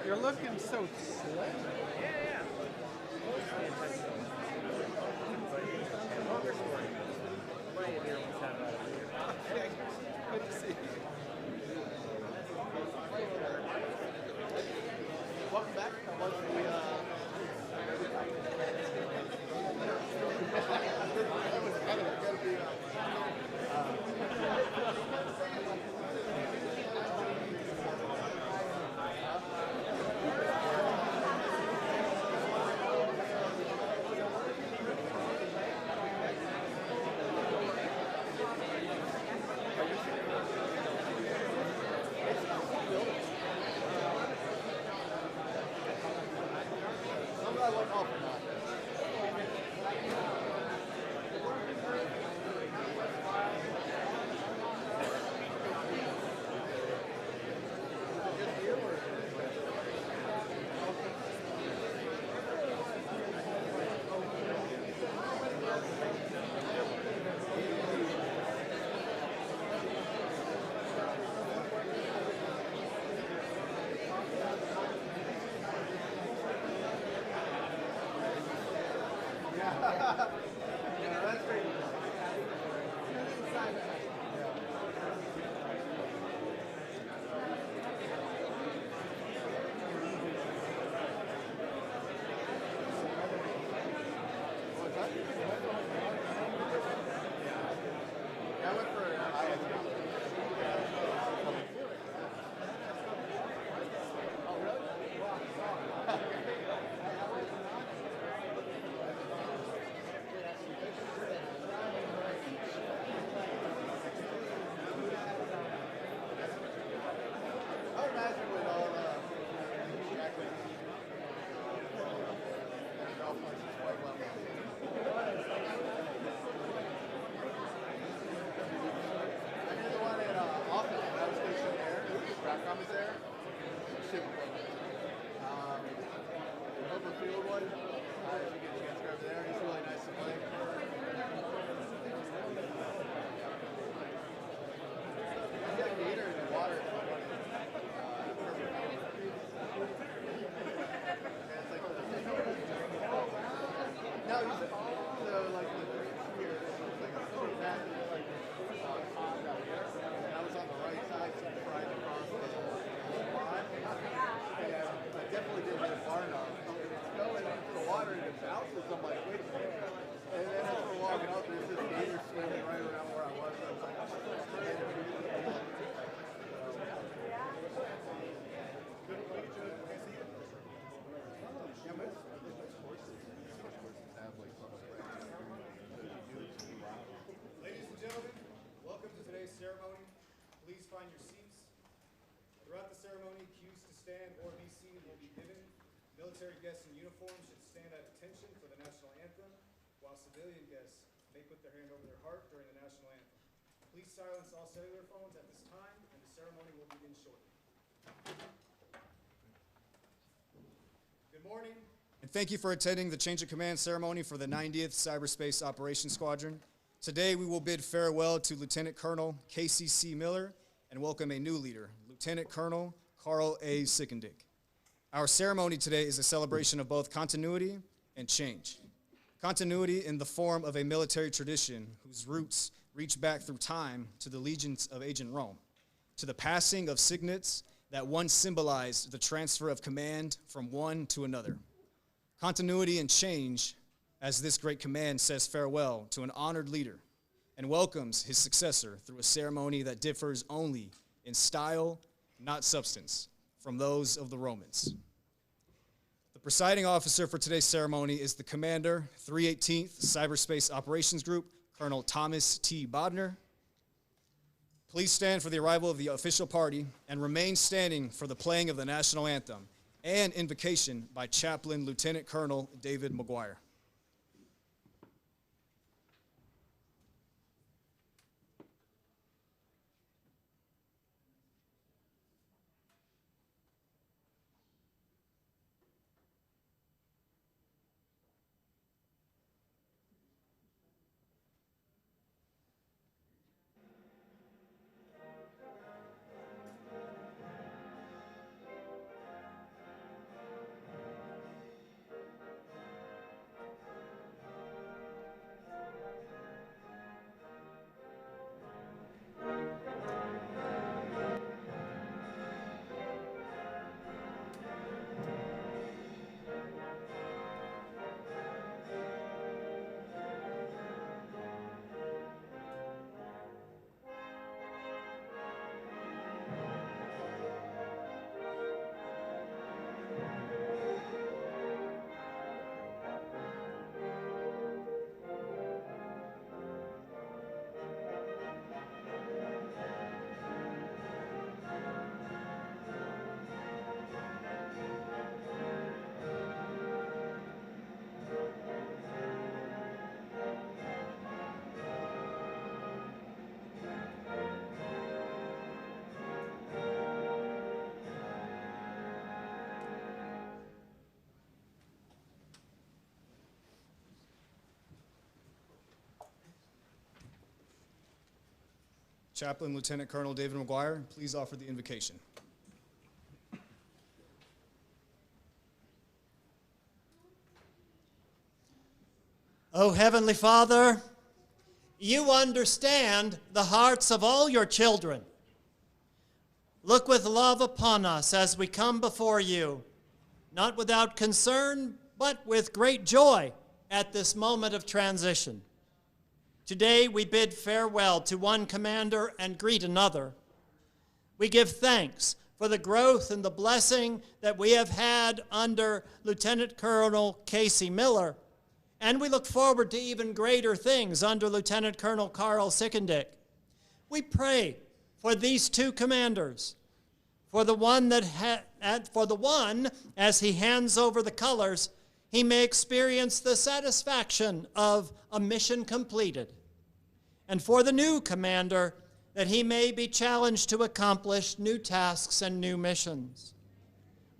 You're looking so slick. Good to see you. Welcome back. How was ceremony. Please find your seats. Throughout the ceremony, cues to stand or be seated will be given. Military guests in uniform should stand at attention for the national anthem, while civilian guests may put their hand over their heart during the national anthem. Please silence all cellular phones at this time, and the ceremony will begin shortly. Good morning, and thank you for attending the Change of Command ceremony for the 90th Cyberspace Operations Squadron. Today, we will bid farewell to Lieutenant Colonel KCC Miller and welcome a new leader, Lieutenant Colonel Karl A. Sickendick. Our ceremony today is a celebration of both continuity and change. Continuity in the form of a military tradition whose roots reach back through time to the legions of ancient Rome, to the passing of signets that once symbolized the transfer of command from one to another. Continuity and change, as this great command says farewell to an honored leader and welcomes his successor through a ceremony that differs only in style, not substance, from those of the Romans. The presiding officer for today's ceremony is the commander, 318th Cyberspace Operations Group, Colonel Thomas T. Bodnar. Please stand for the arrival of the official party and remain standing for the playing of the national anthem and invocation by Chaplain Lieutenant Colonel David McGuire. Chaplain Lieutenant Colonel David McGuire, please offer the invocation. O Heavenly Father, you understand the hearts of all your children. Look with love upon us as we come before you, not without concern, but with great joy at this moment of transition. Today we bid farewell to one commander and greet another. We give thanks for the growth and the blessing that we have had under Lieutenant Colonel Casey Miller, and we look forward to even greater things under Lieutenant Colonel Karl Sickendick. We pray for these two commanders, for the one as he hands over the colors, he may experience the satisfaction of a mission completed. And for the new commander, that he may be challenged to accomplish new tasks and new missions.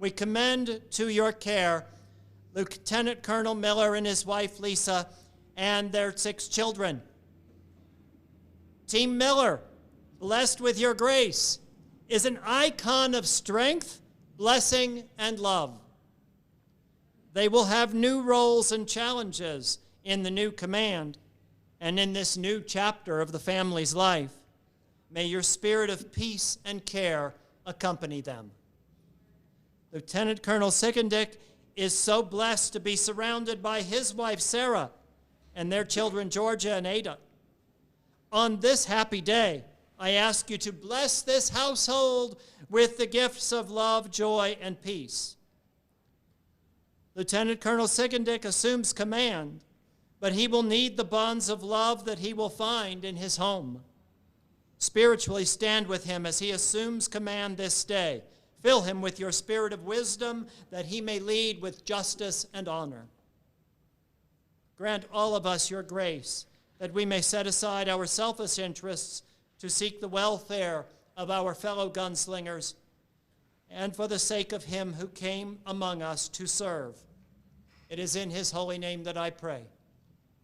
We commend to your care Lieutenant Colonel Miller and his wife Lisa and their 6 children. Team Miller, blessed with your grace, is an icon of strength, blessing, and love. They will have new roles and challenges in the new command and in this new chapter of the family's life. May your spirit of peace and care accompany them. Lieutenant Colonel Sickendick is so blessed to be surrounded by his wife Sarah and their children Georgia and Ada. On this happy day, I ask you to bless this household with the gifts of love, joy, and peace. Lieutenant Colonel Sickendick assumes command, but he will need the bonds of love that he will find in his home. Spiritually stand with him as he assumes command this day. Fill him with your spirit of wisdom that he may lead with justice and honor. Grant all of us your grace that we may set aside our selfish interests to seek the welfare of our fellow gunslingers and for the sake of him who came among us to serve. It is in his holy name that I pray.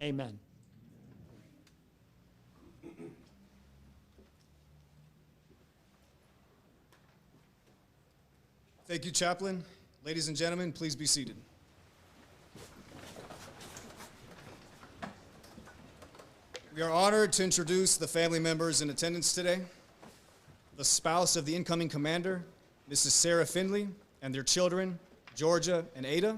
Amen. Thank you, Chaplain. Ladies and gentlemen, please be seated. We are honored to introduce the family members in attendance today. The spouse of the incoming commander, Mrs. Sarah Finley, and their children, Georgia and Ada.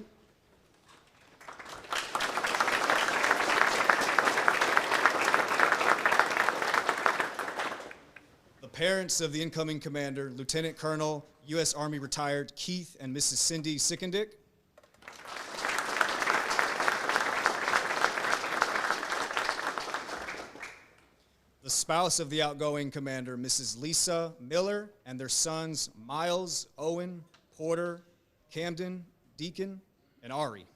The parents of the incoming commander, Lieutenant Colonel, U.S. Army retired Keith and Mrs. Cindy Sickendick. The spouse of the outgoing commander, Mrs. Lisa Miller, and their sons, Miles, Owen, Porter, Camden, Deacon, and Ari.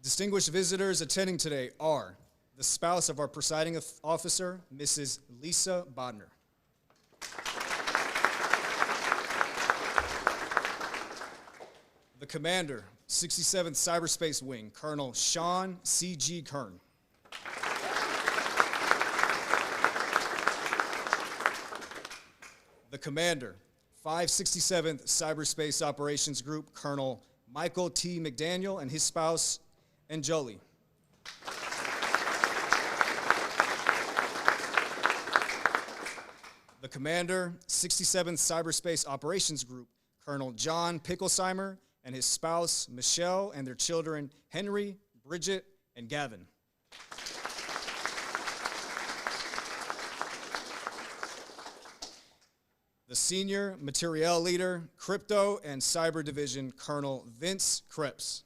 Distinguished visitors attending today are the spouse of our presiding officer, Mrs. Lisa Bodnar. The commander, 67th Cyberspace Wing, Colonel Sean C.G. Kern. The commander, 567th Cyberspace Operations Group, Colonel Michael T. McDaniel and his spouse, Anjoli. The commander, 67th Cyberspace Operations Group, Colonel John Picklesheimer and his spouse, Michelle, and their children, Henry, Bridget, and Gavin. The senior materiel leader, Crypto and Cyber Division, Colonel Vince Krebs.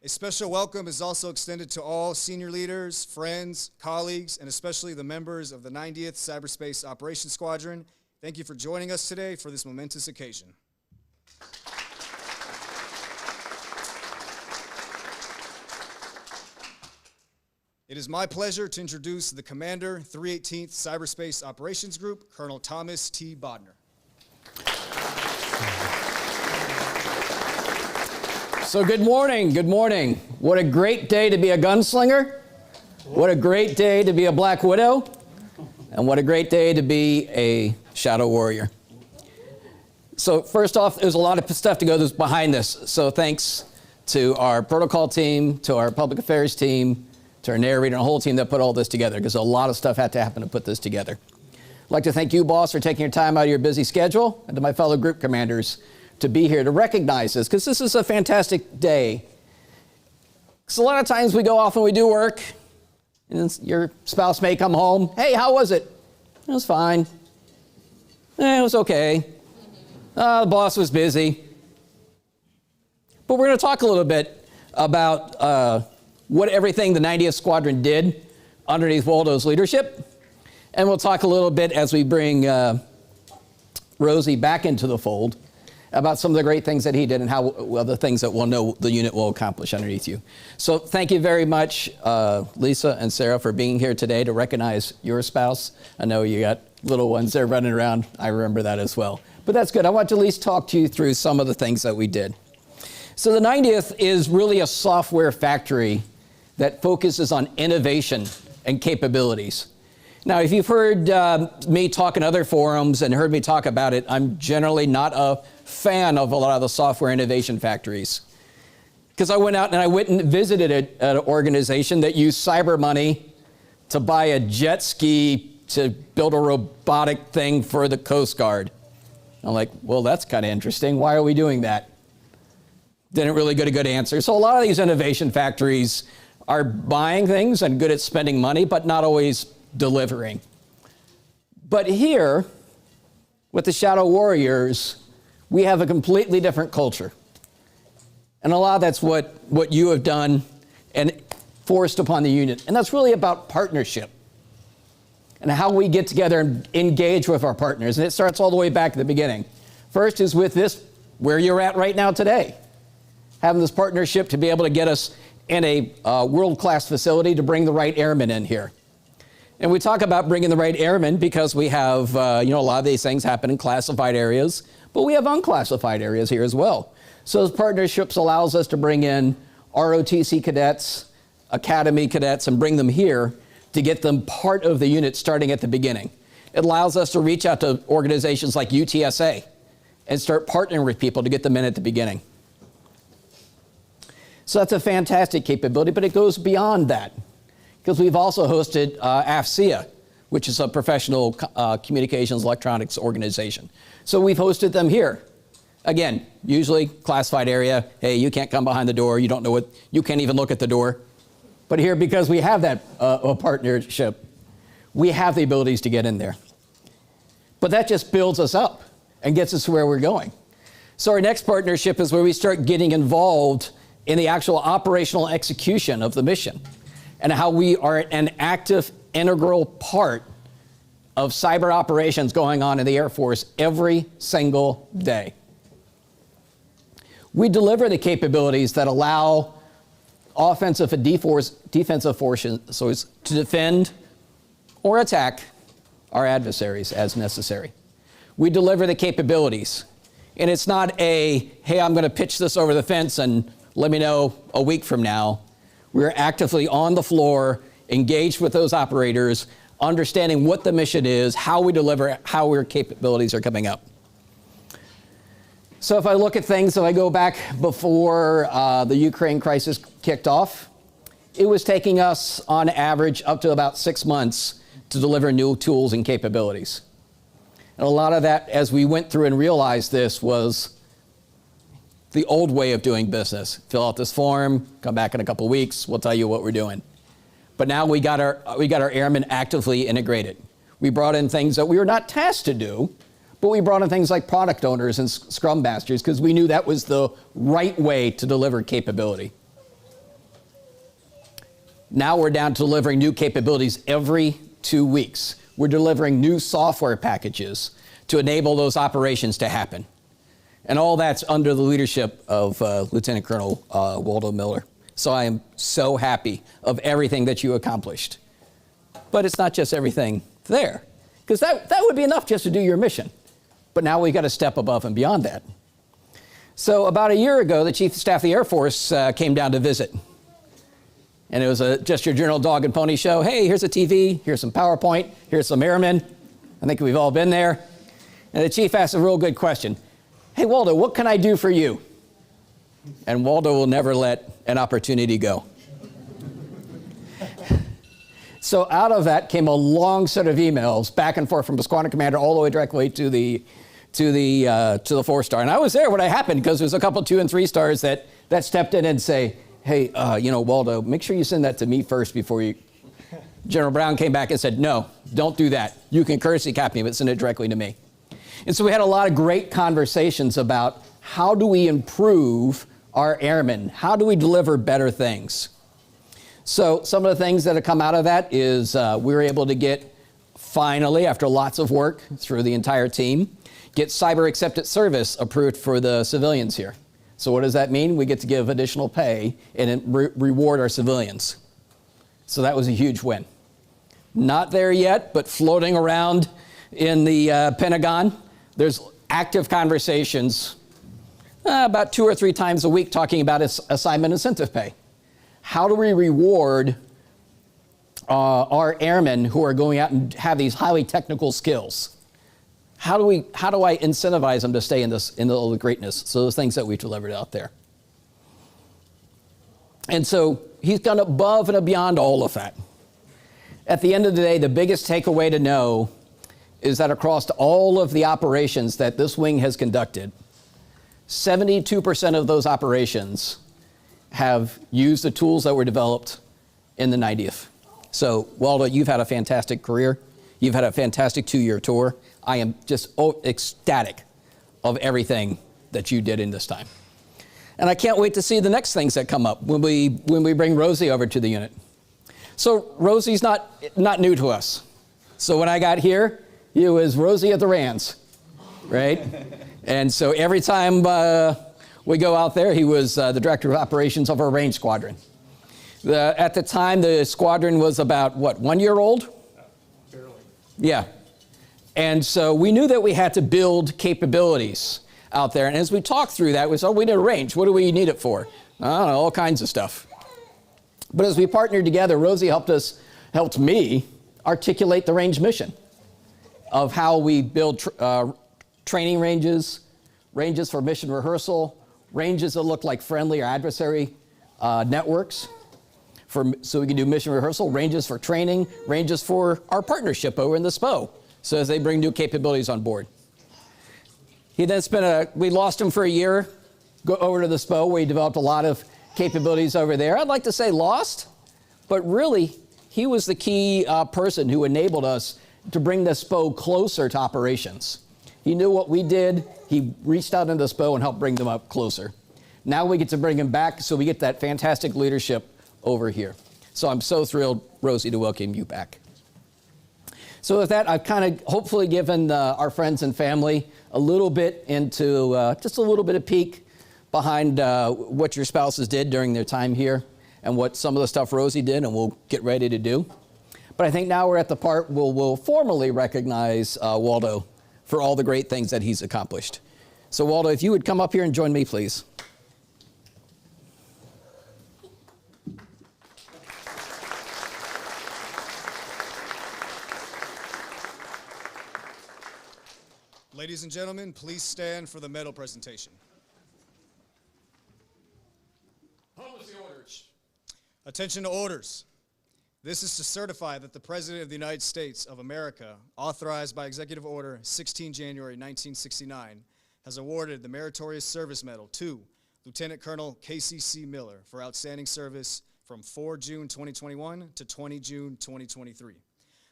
A special welcome is also extended to all senior leaders, friends, colleagues, and especially the members of the 90th Cyberspace Operations Squadron. Thank you for joining us today for this momentous occasion. It is my pleasure to introduce the Commander, 318th Cyberspace Operations Group, Colonel Thomas T. Bodnar. So good morning, good morning. What a great day to be a gunslinger. What a great day to be a Black Widow. And what a great day to be a Shadow Warrior. So first off, there's a lot of stuff to go behind this. So thanks to our protocol team, to our public affairs team, to our narrator and the whole team that put all this together, because a lot of stuff had to happen to put this together. I'd like to thank you, boss, for taking your time out of your busy schedule, and to my fellow group commanders to be here to recognize this, because this is a fantastic day. Because a lot of times we go off and we do work, and your spouse may come home. Hey, how was it? It was fine. It was okay. The boss was busy. But we're going to talk a little bit about what everything the 90th Squadron did underneath Waldo's leadership. And we'll talk a little bit as we bring Rosie back into the fold about some of the great things that he did and how the things that we'll know the unit will accomplish underneath you. So thank you very much, Lisa and Sarah, for being here today to recognize your spouse. I know you got little ones there running around. I remember that as well. But that's good. I want to at least talk to you through some of the things that we did. So the 90th is really a software factory that focuses on innovation and capabilities. Now, if you've heard me talk in other forums and heard me talk about it, I'm generally not a fan of a lot of the software innovation factories. Because I went out and visited an organization that used cyber money to buy a jet ski to build a robotic thing for the Coast Guard. I'm like, well, that's kind of interesting. Why are we doing that? Didn't really get a good answer. So a lot of these innovation factories are buying things and good at spending money, but not always delivering. But here, with the Shadow Warriors, we have a completely different culture. And a lot of that's what you have done and forced upon the unit. And that's really about partnership and how we get together and engage with our partners. And it starts all the way back at the beginning. First is with this, where you're at right now today. Having this partnership to be able to get us in a world-class facility to bring the right airmen in here. And we talk about bringing the right airmen because we have, a lot of these things happen in classified areas, but we have unclassified areas here as well. So those partnerships allows us to bring in ROTC cadets, academy cadets, and bring them here to get them part of the unit starting at the beginning. It allows us to reach out to organizations like UTSA and start partnering with people to get them in at the beginning. So that's a fantastic capability, but it goes beyond that, because we've also hosted AFCEA, which is a professional communications electronics organization. So we've hosted them here. Again, usually classified area. Hey, you can't come behind the door. You don't know what, you can't even look at the door. But here, because we have that partnership, we have the abilities to get in there. But that just builds us up and gets us to where we're going. So our next partnership is where we start getting involved in the actual operational execution of the mission and how we are an active, integral part of cyber operations going on in the Air Force every single day. We deliver the capabilities that allow offensive and defensive forces to defend or attack our adversaries as necessary. We deliver the capabilities. And it's not a, hey, I'm going to pitch this over the fence and let me know a week from now. We're actively on the floor, engaged with those operators, understanding what the mission is, how we deliver, how our capabilities are coming up. So if I look at things, if I go back before the Ukraine crisis kicked off, it was taking us on average up to about 6 months to deliver new tools and capabilities. And a lot of that, as we went through and realized this, was the old way of doing business. Fill out this form, come back in a couple of weeks, we'll tell you what we're doing. But now we got our airmen actively integrated. We brought in things that we were not tasked to do, but we brought in things like product owners and scrum masters because we knew that was the right way to deliver capability. Now we're down to delivering new capabilities every 2 weeks. We're delivering new software packages to enable those operations to happen. And all that's under the leadership of Lieutenant Colonel Waldo Miller. So I am so happy of everything that you accomplished. But it's not just everything there, because that would be enough just to do your mission. But now we've got to step above and beyond that. So about a year ago, the Chief of Staff of the Air Force came down to visit. And it was just your general dog and pony show. Hey, here's a TV, here's some PowerPoint, here's some airmen. I think we've all been there. And the chief asked a real good question. Hey, Waldo, what can I do for you? And Waldo will never let an opportunity go. So out of that came a long set of emails back and forth from the squadron commander all the way directly to the 4-star. And I was there when it happened because there was a couple 2 and 3 stars that stepped in and say, hey, Waldo, make sure you send that to me first before you. General Brown came back and said, no, don't do that. You can courtesy copy me, but send it directly to me. And so we had a lot of great conversations about how do we improve our airmen? How do we deliver better things? So some of the things that have come out of that is we were able to get, finally, after lots of work through the entire team, get cyber accepted service approved for the civilians here. So what does that mean? We get to give additional pay and reward our civilians. So that was a huge win. Not there yet, but floating around in the Pentagon, there's active conversations about 2 or 3 times a week talking about assignment incentive pay. How do we reward our airmen who are going out and have these highly technical skills? How do I incentivize them to stay in the greatness? So those things that we delivered out there. And so he's gone above and beyond all of that. At the end of the day, the biggest takeaway to know is that across all of the operations that this wing has conducted, 72% of those operations have used the tools that were developed in the 90th. So, Waldo, you've had a fantastic career. You've had a fantastic 2-year tour. I am just ecstatic of everything that you did in this time. And I can't wait to see the next things that come up when we bring Rosie over to the unit. So Rosie's not new to us. So when I got here, it was Rosie at the Rands, right? And so every time we go out there, he was the director of operations of our range squadron. At the time, the squadron was about, 1 year old? Barely. Yeah. And so we knew that we had to build capabilities out there. And as we talked through that, we said, we need a range. What do we need it for? I don't know, all kinds of stuff. But as we partnered together, Rosie helped me articulate the range mission of how we build training ranges for mission rehearsal, ranges that look like friendly or adversary networks so we can do mission rehearsal, ranges for training, ranges for our partnership over in the SPO, so as they bring new capabilities on board. He then we lost him for a year, go over to the SPO where he developed a lot of capabilities over there. I'd like to say lost, but really he was the key person who enabled us to bring the SPO closer to operations. He knew what we did. He reached out into the SPO and helped bring them up closer. Now we get to bring him back, so we get that fantastic leadership over here. So I'm so thrilled, Rosie, to welcome you back. So with that, I've kind of hopefully given our friends and family a little bit into, just a little bit of peek behind what your spouses did during their time here and what some of the stuff Rosie did, and we'll get ready to do. But I think now we're at the part where we'll formally recognize Waldo for all the great things that he's accomplished. So Waldo, if you would come up here and join me, please. Ladies and gentlemen, please stand for the medal presentation. Policy orders. Attention to orders. This is to certify that the President of the United States of America, authorized by Executive Order 16 January 1969, has awarded the Meritorious Service Medal to Lieutenant Colonel KCC Miller for outstanding service from 4 June 2021 to 20 June 2023.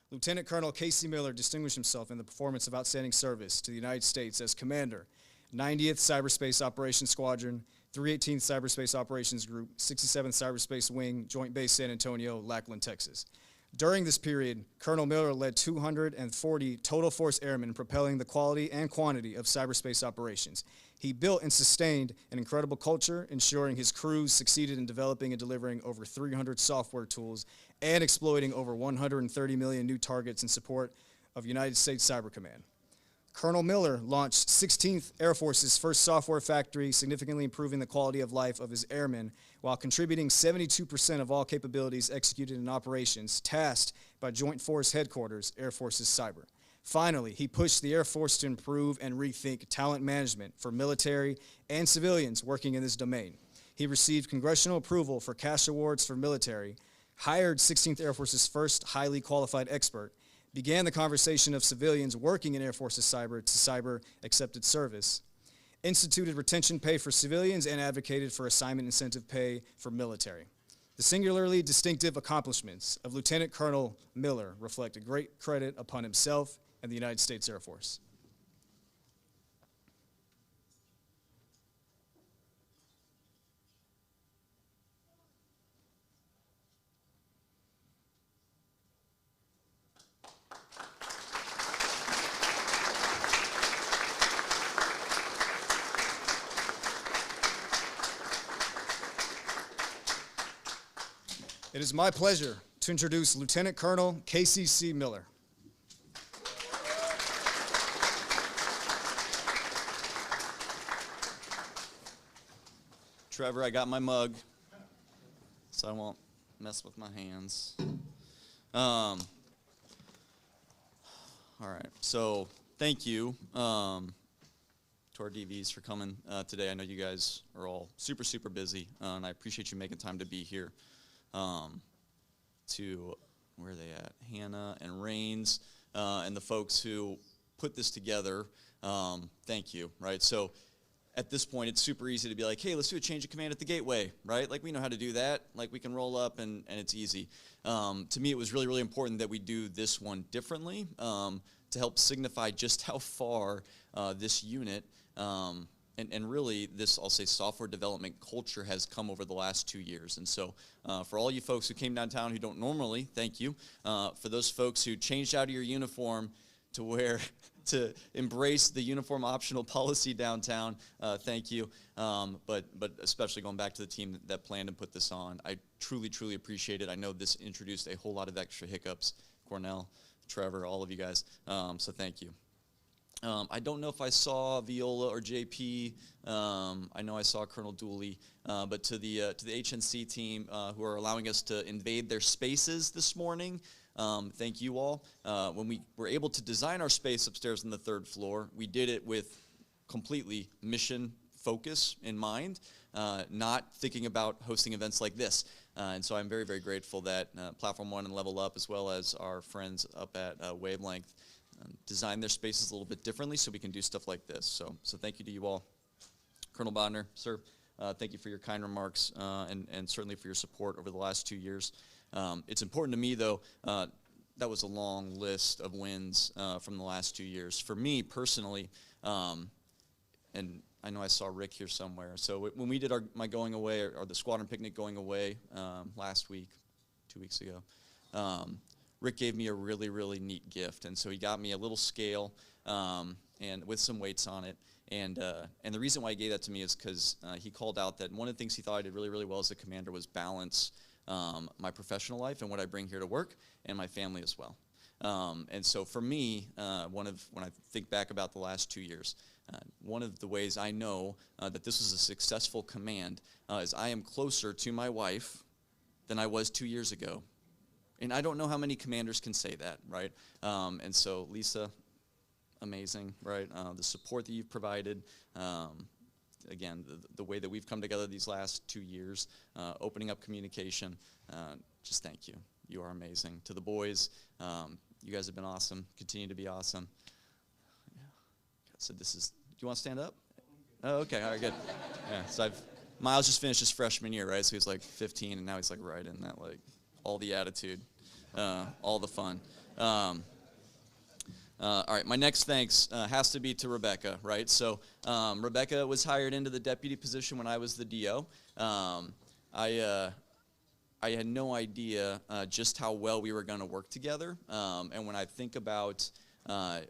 Lieutenant Colonel Casey Miller distinguished himself in the performance of outstanding service to the United States as Commander, 90th Cyberspace Operations Squadron, 318th Cyberspace Operations Group, 67th Cyberspace Wing, Joint Base San Antonio, Lackland, Texas. During this period, Colonel Miller led 240 total force airmen, propelling the quality and quantity of cyberspace operations. He built and sustained an incredible culture, ensuring his crews succeeded in developing and delivering over 300 software tools and exploiting over 130 million new targets in support of United States Cyber Command. Colonel Miller launched 16th Air Force's first software factory, significantly improving the quality of life of his airmen, while contributing 72% of all capabilities executed in operations tasked by Joint Force Headquarters, Air Force's Cyber. Finally, he pushed the Air Force to improve and rethink talent management for military and civilians working in this domain. He received congressional approval for cash awards for military, hired 16th Air Force's first highly qualified expert, began the conversation of civilians working in Air Force's cyber to cyber accepted service, instituted retention pay for civilians, and advocated for assignment incentive pay for military. The singularly distinctive accomplishments of Lieutenant Colonel Miller reflect a great credit upon himself and the United States Air Force. It is my pleasure to introduce Lieutenant Colonel KCC Miller. Trevor, I got my mug, so I won't mess with my hands. All right, so thank you to our DVs for coming today. I know you guys are all super, super busy, and I appreciate you making time to be here. To, where are they at? Hannah and Rains, and the folks who put this together, thank you, right? So at this point, it's super easy to be like, hey, let's do a change of command at the gateway, right? Like, we know how to do that. Like, we can roll up and it's easy. To me, it was really, really important that we do this one differently to help signify just how far this unit and really this, I'll say, software development culture has come over the last 2 years. And so for all you folks who came downtown who don't normally, thank you. For those folks who changed out of your uniform to wear, to embrace the uniform optional policy downtown, thank you. But especially going back to the team that planned and put this on, I truly, truly appreciate it. I know this introduced a whole lot of extra hiccups. Cornell, Trevor, all of you guys, so thank you. I don't know if I saw Viola or JP. I know I saw Colonel Dooley, but to the HNC team who are allowing us to invade their spaces this morning, thank you all. When we were able to design our space upstairs on the 3rd floor, we did it with completely mission focus in mind. not thinking about hosting events like this. And so I'm very, very grateful that Platform One and Level Up, as well as our friends up at Wavelength, design their spaces a little bit differently so we can do stuff like this. So thank you to you all. Colonel Bodnar, sir, thank you for your kind remarks and certainly for your support over the last 2 years. It's important to me, though, that was a long list of wins from the last 2 years. For me, personally, and I know I saw Rick here somewhere. So when we did my going away, or the squadron picnic going away last week, 2 weeks ago, Rick gave me a really, really neat gift. And so he got me a little scale and with some weights on it. And the reason why he gave that to me is because he called out that one of the things he thought I did really, really well as a commander was balance my professional life and what I bring here to work and my family as well. And so for me, when I think back about the last 2 years, one of the ways I know that this was a successful command is I am closer to my wife than I was 2 years ago. And I don't know how many commanders can say that, right? And so, Lisa, amazing, right? The support that you've provided, again, the way that we've come together these last 2 years, opening up communication, just thank you. You are amazing. To the boys, you guys have been awesome. Continue to be awesome. So this is, do you want to stand up? Oh, okay, all right, good. Yeah, so Miles just finished his freshman year, right? So he's like 15, and now he's like right in that, like, all the attitude, all the fun. All right, my next thanks has to be to Rebecca, right? So Rebecca was hired into the deputy position when I was the DO. I had no idea just how well we were going to work together. And when I think about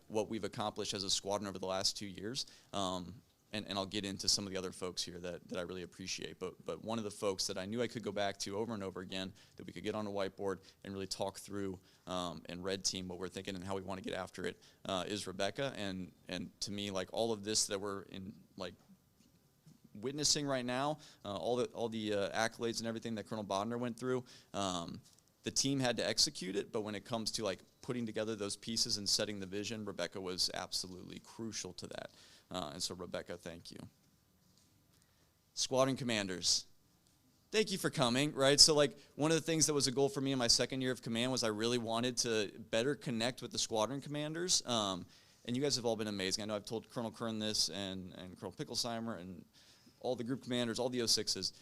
what we've accomplished as a squadron over the last 2 years, and I'll get into some of the other folks here that I really appreciate, but one of the folks that I knew I could go back to over and over again, that we could get on a whiteboard and really talk through and red team what we're thinking and how we want to get after it, is Rebecca. And to me, like, all of this that we're in, like, witnessing right now, all the accolades and everything that Colonel Bodnar went through, the team had to execute it, but when it comes to, like, putting together those pieces and setting the vision, Rebecca was absolutely crucial to that. And so, Rebecca, thank you. Squadron commanders, thank you for coming, right? So, like, one of the things that was a goal for me in my second year of command was I really wanted to better connect with the squadron commanders. And you guys have all been amazing. I know I've told Colonel Kern this and Colonel Picklesheimer and all the group commanders, all the 06s.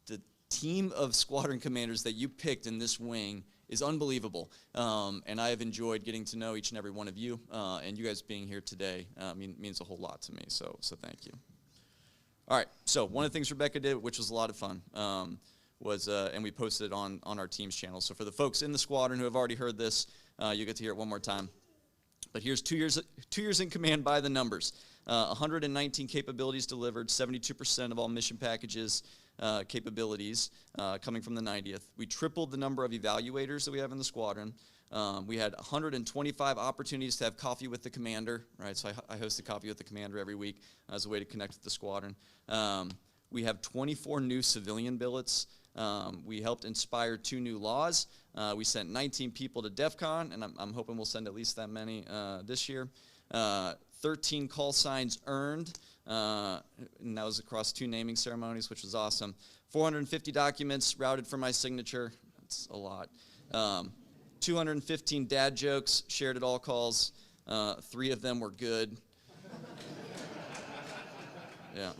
The team of squadron commanders that you picked in this wing is unbelievable, and I have enjoyed getting to know each and every one of you, and you guys being here today means a whole lot to me, so thank you. All right, so one of the things Rebecca did, which was a lot of fun, was, and we posted it on our team's channel, so for the folks in the squadron who have already heard this, you get to hear it one more time. But here's 2 years in command by the numbers. 119 capabilities delivered, 72% of all mission packages capabilities coming from the 90th. We tripled the number of evaluators that we have in the squadron. We had 125 opportunities to have coffee with the commander, right? So I host a coffee with the commander every week as a way to connect with the squadron. We have 24 new civilian billets. We helped inspire 2 new laws. We sent 19 people to DEF CON, and I'm hoping we'll send at least that many this year. 13 call signs earned, and that was across 2 naming ceremonies, which was awesome. 450 documents routed for my signature. That's a lot. 215 dad jokes shared at all calls. 3 of them were good. Yeah.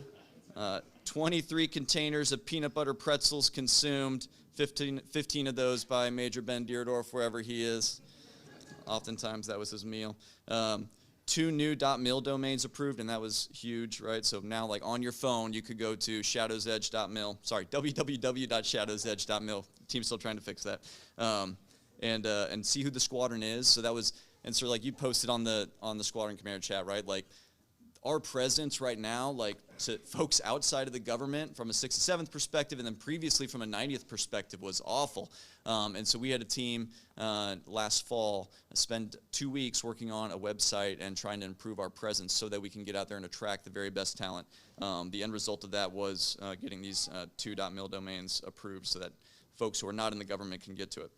23 containers of peanut butter pretzels consumed. 15 of those by Major Ben Deerdorf, wherever he is. Oftentimes that was his meal. 2 new .mil domains approved, and that was huge, right? So now, like, on your phone, you could go to shadowsedge.mil. Sorry, www.shadowsedge.mil. Team's still trying to fix that. And see who the squadron is. So that was, and so, like, you posted on the squadron commander chat, right? Like, our presence right now, like, to folks outside of the government from a 67th perspective and then previously from a 90th perspective was awful. And so we had a team last fall spend 2 weeks working on a website and trying to improve our presence so that we can get out there and attract the very best talent. The end result of that was getting these 2 .mil domains approved so that folks who are not in the government can get to it.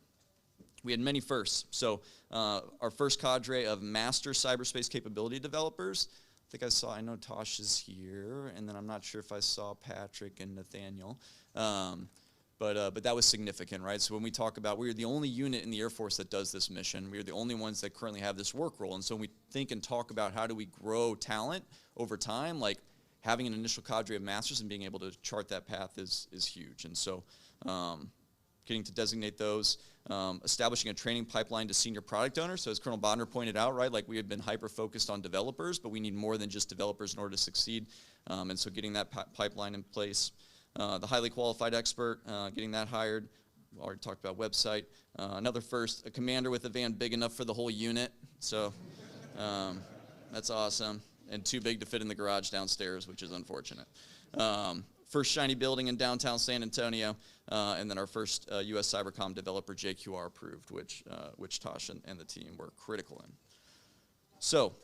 We had many firsts. So our first cadre of master cyberspace capability developers, think I know Tosh is here, and then I'm not sure if I saw Patrick and Nathaniel. But that was significant, right? So when we talk about, we're the only unit in the Air Force that does this mission. We're the only ones that currently have this work role. And so when we think and talk about how do we grow talent over time, like having an initial cadre of masters and being able to chart that path is huge. And so getting to designate those, establishing a training pipeline to senior product owners. So as Colonel Bodnar pointed out, right, like we had been hyper-focused on developers, but we need more than just developers in order to succeed. And so getting that pipeline in place. The highly qualified expert, getting that hired. We already talked about website. Another first, a commander with a van big enough for the whole unit. So that's awesome. And too big to fit in the garage downstairs, which is unfortunate. First shiny building in downtown San Antonio. And then our first U.S. Cybercom developer JQR approved, which Tosh and the team were critical in. So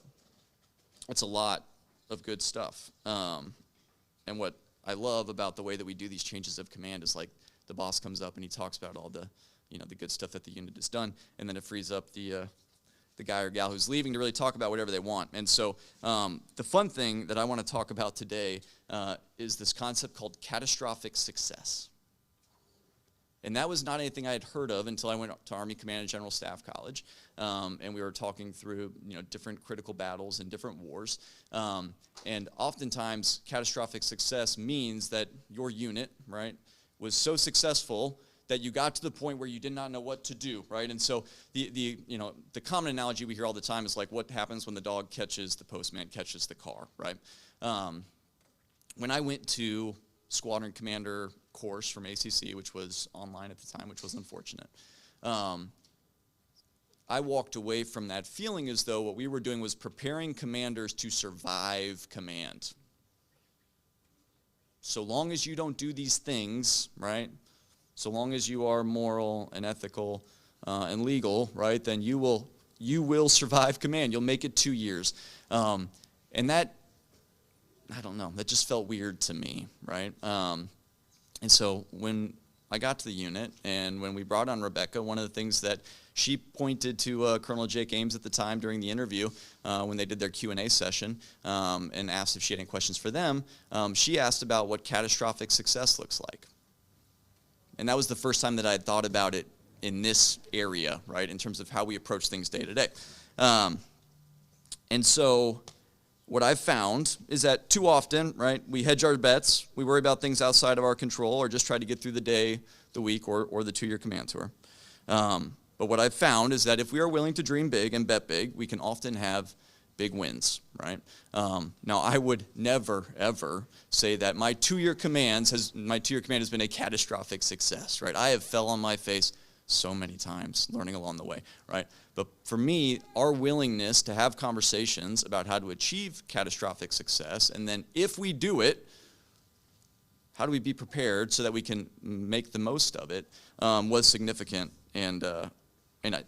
that's a lot of good stuff. And what I love about the way that we do these changes of command is like the boss comes up and he talks about all the, the good stuff that the unit has done, and then it frees up the guy or gal who's leaving to really talk about whatever they want. And so the fun thing that I want to talk about today is this concept called catastrophic success. And that was not anything I had heard of until I went to Army Command and General Staff College, and we were talking through different critical battles and different wars. And oftentimes, catastrophic success means that your unit, right, was so successful that you got to the point where you did not know what to do, right? And so the common analogy we hear all the time is like what happens when the dog catches the postman catches the car, right? When I went to Squadron Commander course from ACC, which was online at the time, which was unfortunate. I walked away from that feeling as though what we were doing was preparing commanders to survive command. So long as you don't do these things, right, so long as you are moral and ethical and legal, right, then you will survive command. You'll make it 2 years. And that, I don't know, that just felt weird to me, right? And so when I got to the unit and when we brought on Rebecca, one of the things that she pointed to Colonel Jake Ames at the time during the interview when they did their Q&A session and asked if she had any questions for them, she asked about what catastrophic success looks like. And that was the first time that I had thought about it in this area, right, in terms of how we approach things day to day. And so what I've found is that too often, right, we hedge our bets, we worry about things outside of our control or just try to get through the day, the week, or the 2-year command tour. But what I've found is that if we are willing to dream big and bet big, we can often have big wins, right? Now, I would never, ever say that my 2-year command has been a catastrophic success, right? I have fell on my face so many times learning along the way, right? But for me, our willingness to have conversations about how to achieve catastrophic success, and then if we do it, how do we be prepared so that we can make the most of it, was significant. And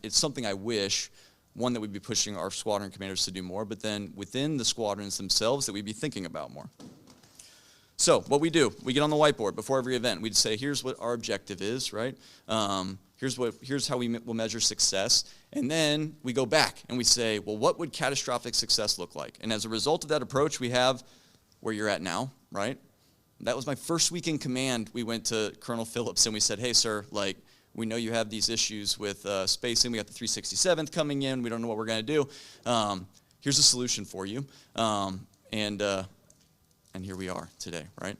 it's something I wish, one, that we'd be pushing our squadron commanders to do more, but then within the squadrons themselves that we'd be thinking about more. So what we do, we get on the whiteboard before every event. We'd say, here's what our objective is, right? Here's how we will measure success. And then we go back and we say, well, what would catastrophic success look like? And as a result of that approach, we have where you're at now, right? That was my first week in command. We went to Colonel Phillips and we said, hey, sir, like, we know you have these issues with spacing. We got the 367th coming in. We don't know what we're going to do. Here's a solution for you. And here we are today, right?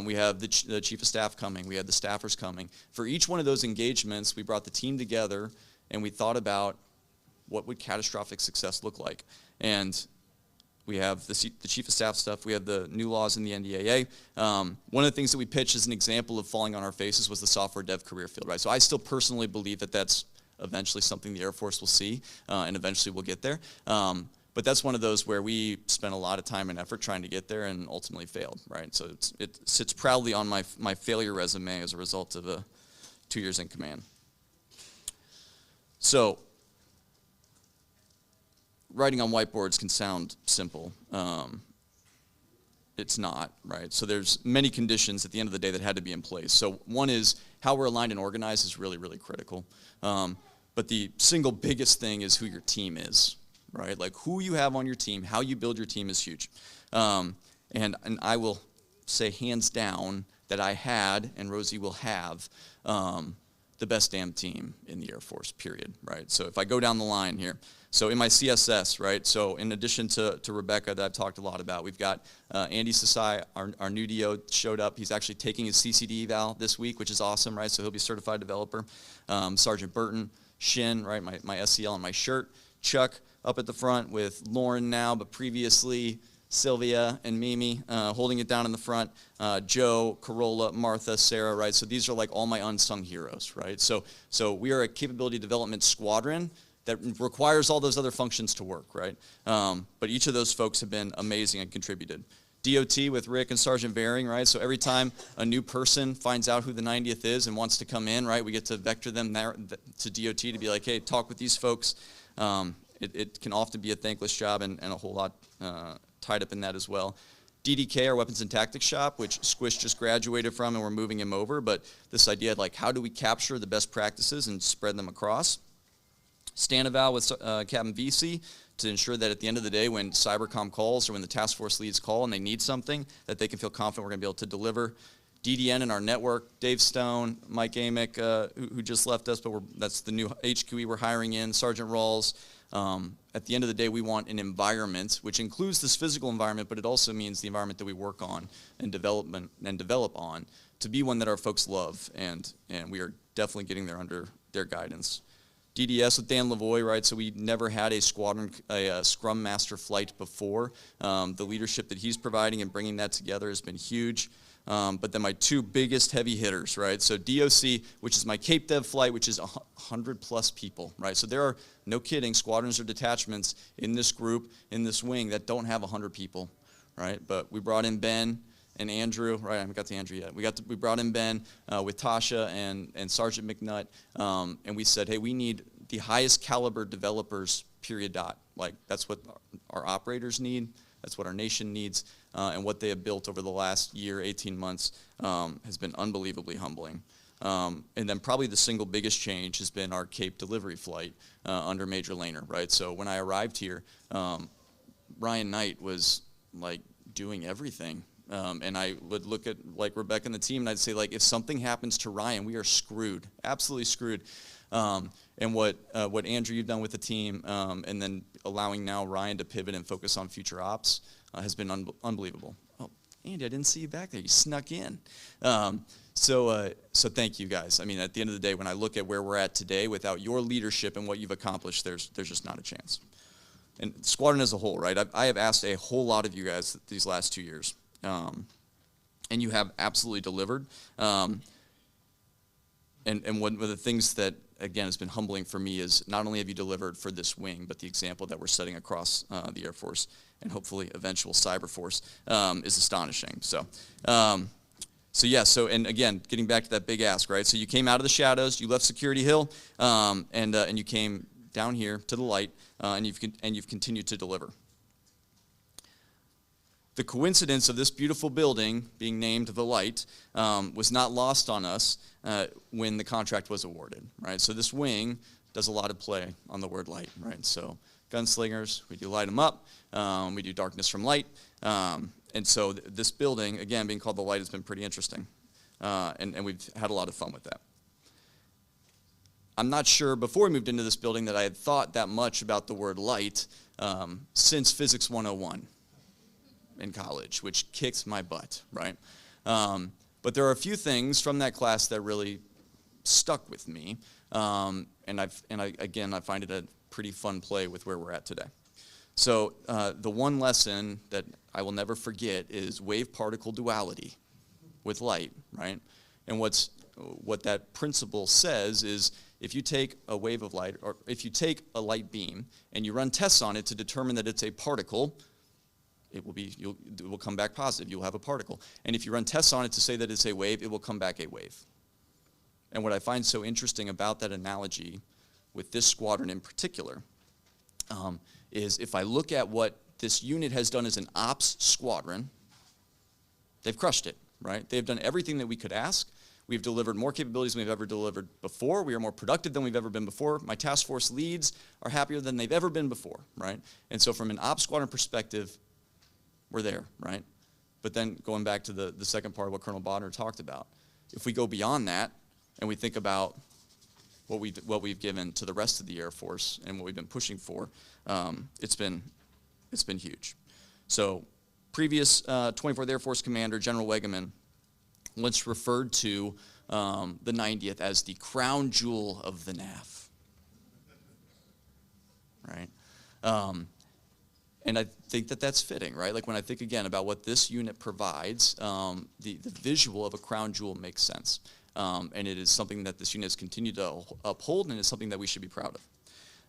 We have the chief of staff coming. We had the staffers coming. For each one of those engagements, we brought the team together and we thought about what would catastrophic success look like. And we have the chief of staff stuff. We have the new laws in the NDAA. One of the things that we pitched as an example of falling on our faces was the software dev career field, right? So I still personally believe that that's eventually something the Air Force will see, and eventually we'll get there. But that's one of those where we spent a lot of time and effort trying to get there and ultimately failed, right? So it sits proudly on my failure resume as a result of 2 years in command. So writing on whiteboards can sound simple. It's not, right? So there's many conditions at the end of the day that had to be in place. So one is how we're aligned and organized is really, really critical. But the single biggest thing is who your team is, right? Like who you have on your team, how you build your team is huge. And I will say hands down that I had, and Rosie will have, the best damn team in the Air Force, period, right? So if I go down the line here, so in my CSS, right, so in addition to Rebecca that I've talked a lot about, we've got Andy Sasai, our new DO, showed up. He's actually taking his CCD eval this week, which is awesome, right? So he'll be a certified developer. Sergeant Burton, Shin, right, my SCL on my shirt. Chuck up at the front with Lauren now, but previously Sylvia and Mimi holding it down in the front, Joe, Corolla, Martha, Sarah, right? So these are like all my unsung heroes, right? So we are a capability development squadron that requires all those other functions to work, right? But each of those folks have been amazing and contributed. DOT with Rick and Sergeant Bering, right? So every time a new person finds out who the 90th is and wants to come in, right, we get to vector them there to DOT to be like, hey, talk with these folks. It can often be a thankless job and a whole lot tied up in that as well. DDK, our Weapons and Tactics Shop, which Squish just graduated from, and we're moving him over, but this idea of like, how do we capture the best practices and spread them across? Stanival with Captain VC to ensure that at the end of the day, when Cybercom calls or when the task force leads call and they need something, that they can feel confident we're going to be able to deliver. DDN in our network, Dave Stone, Mike Amick, who just left us, but that's the new HQE we're hiring in, Sergeant Rawls. At the end of the day, we want an environment, which includes this physical environment, but it also means the environment that we work on and develop on, to be one that our folks love, and we are definitely getting there under their guidance. DDS with Dan Lavoie, right? So we never had a Scrum Master flight before. The leadership that he's providing and bringing that together has been huge. But then my two biggest heavy hitters, right? So DOC, which is my Cape Dev flight, which is 100 plus people, right? So there are, no kidding, squadrons or detachments in this group, in this wing, that don't have 100 people, right? But we brought in Ben and Andrew, right? I haven't got to Andrew yet. We brought in Ben with Tasha and Sergeant McNutt, and we said, hey, we need the highest caliber developers, period dot. Like, that's what our operators need. That's what our nation needs, and what they have built over the last year, 18 months, has been unbelievably humbling. And then probably the single biggest change has been our Cape delivery flight under Major Lehner, right? So when I arrived here, Ryan Knight was like doing everything. And I would look at like Rebecca and the team, and I'd say, like, if something happens to Ryan, we are screwed, absolutely screwed. And what Andrew, you've done with the team, and then allowing now Ryan to pivot and focus on future ops has been unbelievable. Oh, Andy, I didn't see you back there. You snuck in. So thank you guys. I mean, at the end of the day, when I look at where we're at today, without your leadership and what you've accomplished, there's just not a chance. And squadron as a whole, right? I have asked a whole lot of you guys these last 2 years, and you have absolutely delivered. And one of the things that, again, has been humbling for me is not only have you delivered for this wing, but the example that we're setting across the Air Force and hopefully eventual Cyber Force is astonishing. And again, getting back to that big ask, right? So you came out of the shadows, you left Security Hill, and you came down here to the light, and you've continued to deliver. The coincidence of this beautiful building being named the Light was not lost on us when the contract was awarded, right? So this wing does a lot of play on the word light, right? So gunslingers, we do light them up, we do darkness from light, and so this building, again, being called the Light, has been pretty interesting, and we've had a lot of fun with that. I'm not sure, before we moved into this building, that I had thought that much about the word light since Physics 101. In college, which kicks my butt, right? But there are a few things from that class that really stuck with me, and I find it a pretty fun play with where we're at today. So the one lesson that I will never forget is wave particle duality with light, right? And what that principle says is, if you take a wave of light, or if you take a light beam and you run tests on it to determine that it's a particle, it will come back positive. You'll have a particle. And if you run tests on it to say that it's a wave, it will come back a wave. And what I find so interesting about that analogy with this squadron in particular is, if I look at what this unit has done as an ops squadron, they've crushed it, right? They've done everything that we could ask. We've delivered more capabilities than we've ever delivered before. We are more productive than we've ever been before. My task force leads are happier than they've ever been before, right? And so from an ops squadron perspective, we're there, right? But then going back to the second part of what Colonel Bodnar talked about, if we go beyond that and we think about what we've given to the rest of the Air Force and what we've been pushing for, it's been huge. So previous 24th Air Force Commander General Wegeman once referred to the 90th as the crown jewel of the NAF, right? And I think that that's fitting, right? Like when I think again about what this unit provides, the visual of a crown jewel makes sense. And it is something that this unit has continued to uphold, and it's something that we should be proud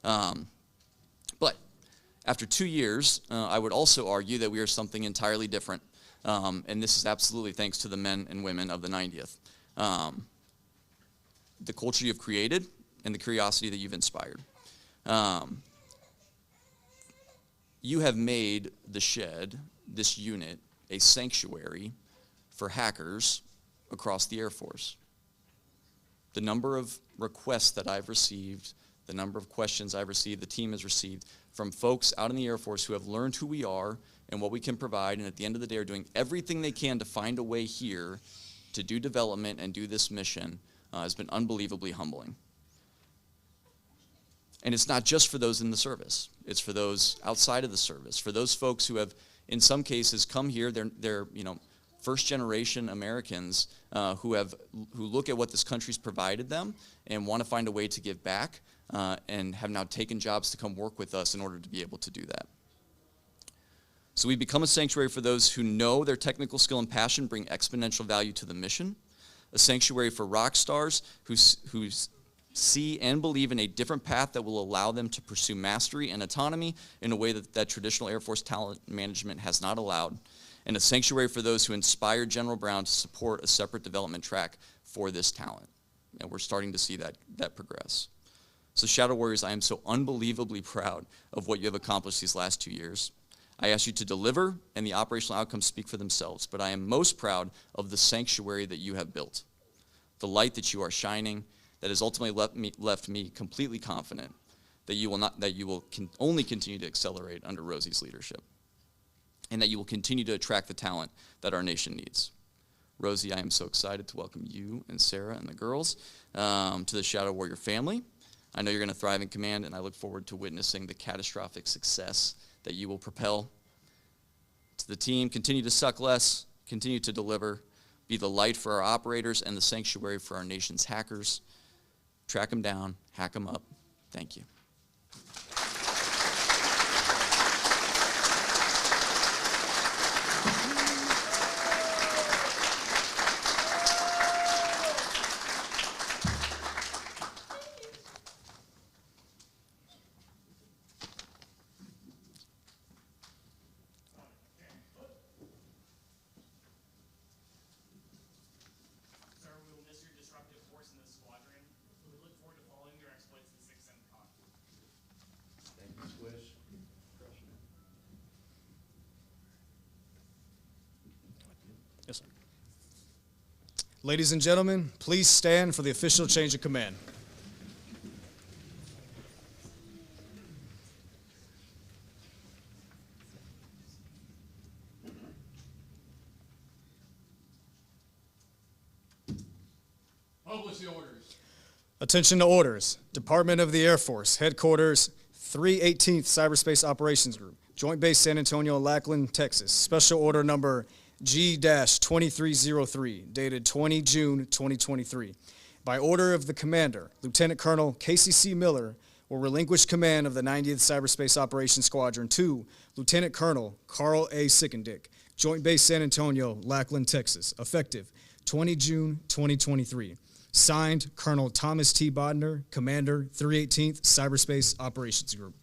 of. But after 2 years, I would also argue that we are something entirely different. And this is absolutely thanks to the men and women of the 90th. The culture you've created and the curiosity that you've inspired. You have made the shed, this unit, a sanctuary for hackers across the Air Force. The number of requests that I've received, the number of questions I've received, the team has received from folks out in the Air Force who have learned who we are and what we can provide, and at the end of the day are doing everything they can to find a way here to do development and do this mission has been unbelievably humbling. And it's not just for those in the service. It's for those outside of the service, for those folks who have, in some cases, come here. They're first-generation Americans who look at what this country's provided them and want to find a way to give back and have now taken jobs to come work with us in order to be able to do that. So we've become a sanctuary for those who know their technical skill and passion bring exponential value to the mission, a sanctuary for rock stars who see and believe in a different path that will allow them to pursue mastery and autonomy in a way that traditional Air Force talent management has not allowed, and a sanctuary for those who inspired General Brown to support a separate development track for this talent. And we're starting to see that progress. So Shadow Warriors, I am so unbelievably proud of what you have accomplished these last 2 years. I ask you to deliver, and the operational outcomes speak for themselves, but I am most proud of the sanctuary that you have built, the light that you are shining, that has ultimately left me completely confident that you will only continue to accelerate under Rosie's leadership, and that you will continue to attract the talent that our nation needs. Rosie, I am so excited to welcome you and Sarah and the girls to the Shadow Warrior family. I know you're going to thrive in command, and I look forward to witnessing the catastrophic success that you will propel. To the team, continue to suck less, continue to deliver, be the light for our operators and the sanctuary for our nation's hackers. Track them down, hack them up. Thank you. Sir, we will miss your disruptive force in this squadron. We look forward to following your exploits in the 6th CENTCON. Thank you, Squish. Yes, sir. Ladies and gentlemen, please stand for the official change of command. Publish the orders. Attention to orders. Department of the Air Force, Headquarters, 318th Cyberspace Operations Group, Joint Base San Antonio, Lackland, Texas. Special Order Number G-2303, dated 20 June 2023. By order of the Commander, Lieutenant Colonel KCC Miller will relinquish command of the 90th Cyberspace Operations Squadron to Lieutenant Colonel Karl A. Sickendick, Joint Base San Antonio, Lackland, Texas, effective 20 June 2023. Signed, Colonel Thomas T. Bodnar, Commander, 318th Cyberspace Operations Group.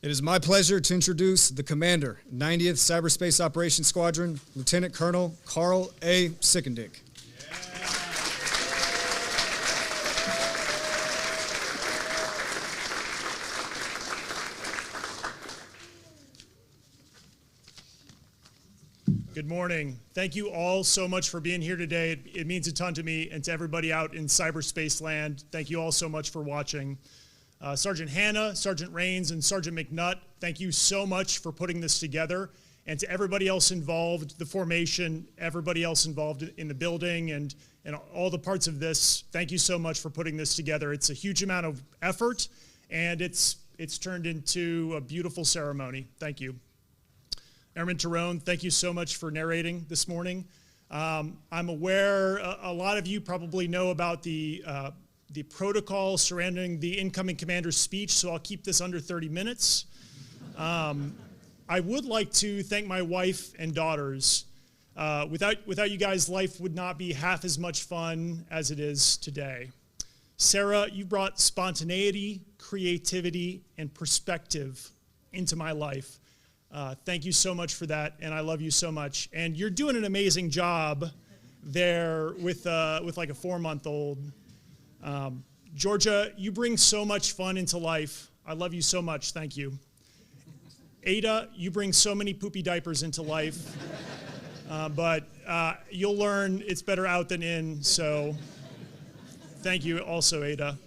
It is my pleasure to introduce the Commander, 90th Cyberspace Operations Squadron, Lieutenant Colonel Karl A. Sickendick. Good morning. Thank you all so much for being here today. It means a ton to me and to everybody out in cyberspace land. Thank you all so much for watching. Sergeant Hanna, Sergeant Rains, and Sergeant McNutt, thank you so much for putting this together. And to everybody else involved, the formation, everybody else involved in the building and all the parts of this, thank you so much for putting this together. It's a huge amount of effort, and it's turned into a beautiful ceremony. Thank you. Airman Tyrone, thank you so much for narrating this morning. I'm aware a lot of you probably know about the protocol surrounding the incoming commander's speech, so I'll keep this under 30 minutes. I would like to thank my wife and daughters. Without you guys, life would not be half as much fun as it is today. Sarah, you brought spontaneity, creativity, and perspective into my life. Thank you so much for that, and I love you so much. And you're doing an amazing job there with like a 4-month-old. Georgia, you bring so much fun into life. I love you so much. Thank you. Ada, you bring so many poopy diapers into life. But you'll learn it's better out than in, so thank you also, Ada.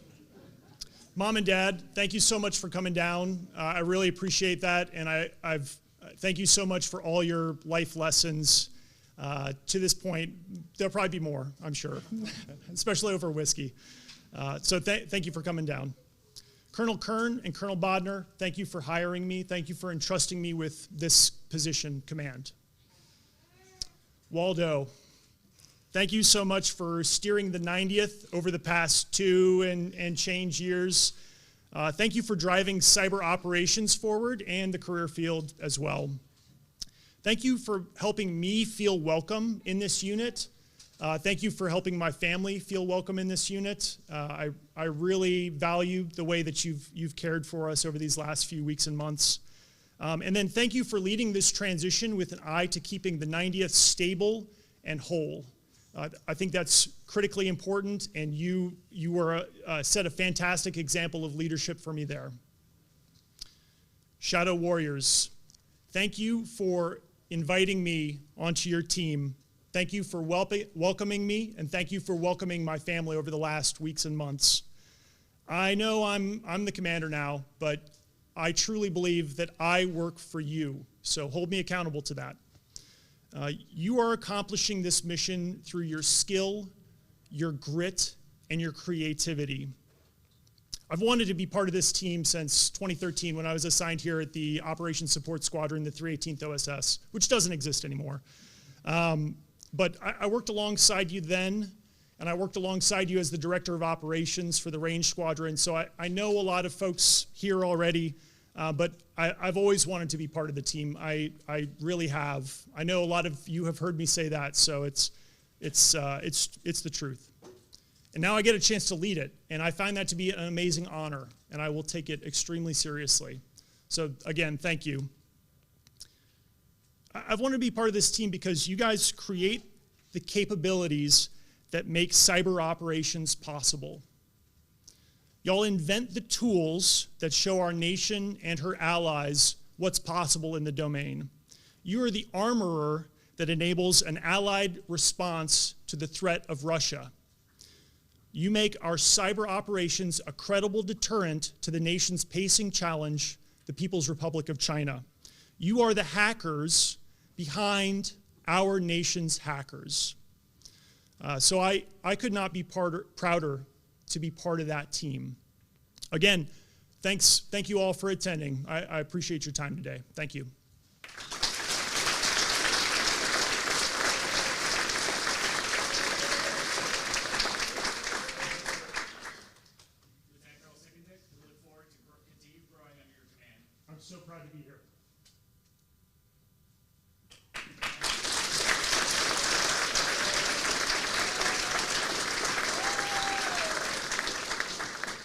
Mom and Dad, thank you so much for coming down. I really appreciate that, and thank you so much for all your life lessons. To this point, there'll probably be more, I'm sure, especially over whiskey. So thank you for coming down. Colonel Kern and Colonel Bodnar, thank you for hiring me. Thank you for entrusting me with this position, command. Waldo, thank you so much for steering the 90th over the past 2 and change years. Thank you for driving cyber operations forward and the career field as well. Thank you for helping me feel welcome in this unit. Thank you for helping my family feel welcome in this unit. I really value the way that you've cared for us over these last few weeks and months. And then thank you for leading this transition with an eye to keeping the 90th stable and whole. I think that's critically important, and you were set a fantastic example of leadership for me there. Shadow Warriors, thank you for inviting me onto your team. Thank you for welcoming me, and thank you for welcoming my family over the last weeks and months. I know I'm the commander now, but I truly believe that I work for you, so hold me accountable to that. You are accomplishing this mission through your skill, your grit, and your creativity. I've wanted to be part of this team since 2013 when I was assigned here at the Operations Support Squadron, the 318th OSS, which doesn't exist anymore. But I worked alongside you then, and I worked alongside you as the Director of Operations for the Range Squadron, so I know a lot of folks here already. But I've always wanted to be part of the team. I really have. I know a lot of you have heard me say that, so it's the truth. And now I get a chance to lead it, and I find that to be an amazing honor, and I will take it extremely seriously. So again, thank you. I've wanted to be part of this team because you guys create the capabilities that make cyber operations possible. Y'all invent the tools that show our nation and her allies what's possible in the domain. You are the armorer that enables an allied response to the threat of Russia. You make our cyber operations a credible deterrent to the nation's pacing challenge, the People's Republic of China. You are the hackers behind our nation's hackers. So I could not be prouder to be part of that team. Again, thank you all for attending. I appreciate your time today. Thank you. Lieutenant Colonel Sickendick, we look forward to continue growing under your command. I'm so proud to be here.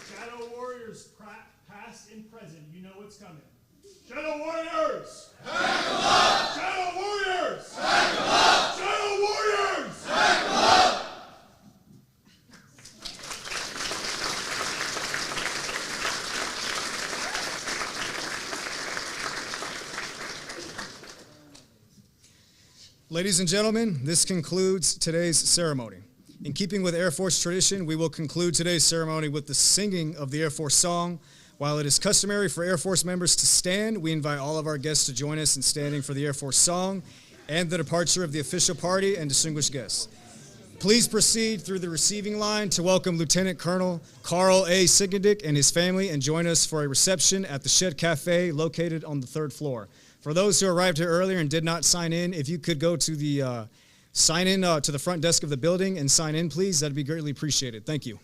Shadow Warriors, past and present, you know what's coming. Ladies and gentlemen, this concludes today's ceremony. In keeping with Air Force tradition, we will conclude today's ceremony with the singing of the Air Force song. While it is customary for Air Force members to stand, we invite all of our guests to join us in standing for the Air Force song and the departure of the official party and distinguished guests. Please proceed through the receiving line to welcome Lieutenant Colonel Karl A. Sickendick and his family and join us for a reception at the Shed Cafe located on the 3rd floor. For those who arrived here earlier and did not sign in, if you could go to the sign in to the front desk of the building and sign in, please, that'd be greatly appreciated. Thank you.